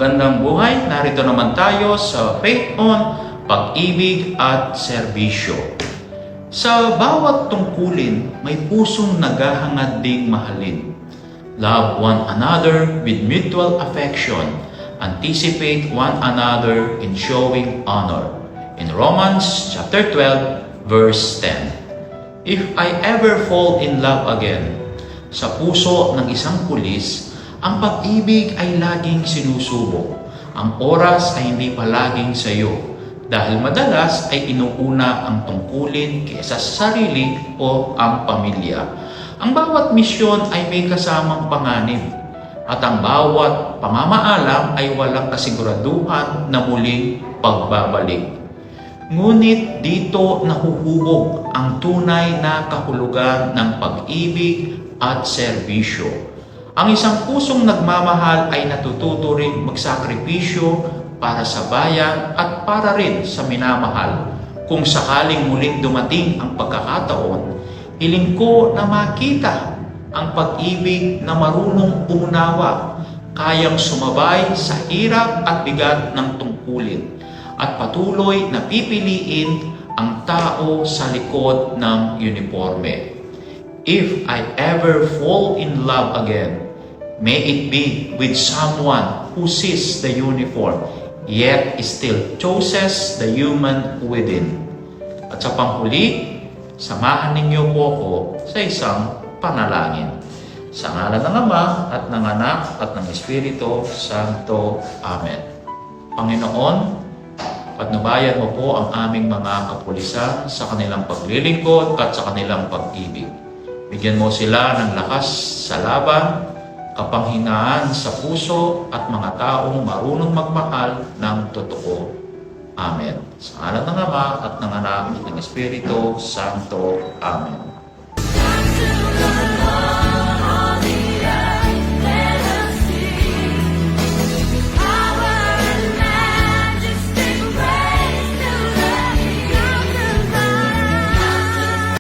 Magandang buhay, narito naman tayo sa Faith on Pag-ibig at Serbisyo. Sa bawat tungkulin, may pusong naghahangad ding mahalin. Love one another with mutual affection. Anticipate one another in showing honor. In Romans chapter 12, verse 10. If I ever fall in love again, sa puso ng isang pulis, ang pag-ibig ay laging sinusubok. Ang oras ay hindi palaging sa iyo, dahil madalas ay inuuna ang tungkulin kaysa sa sarili o ang pamilya. Ang bawat misyon ay may kasamang panganib, at ang bawat pamamaalam ay walang kasiguraduhan na muling pagbabalik. Ngunit dito nahuhubog ang tunay na kahulugan ng pag-ibig at serbisyo. Ang isang pusong nagmamahal ay natututo rin magsakripisyo para sa bayan at para rin sa minamahal. Kung sakaling muling dumating ang pagkakataon, hiling ko na makita ang pag-ibig na marunong umunawa, kayang sumabay sa hirap at bigat ng tungkulin, at patuloy na pipiliin ang tao sa likod ng uniforme. If I ever fall in love again, may it be with someone who sees the uniform, yet still chooses the human within. At sa panghuli, samahan ninyo po ako sa isang panalangin. Sa ngalan ng Ama at ng Anak at ng Espiritu Santo. Amen. Panginoon, patnubayan mo po ang aming mga kapulisan sa kanilang paglilingkod at sa kanilang pag-ibig. Bigyan mo sila ng lakas sa laban, kapanghinaan sa puso at mga taong marunong magmahal ng totoo. Amen. Sa ngalan ng Ama at ng Anak at ng Espiritu Santo. Amen.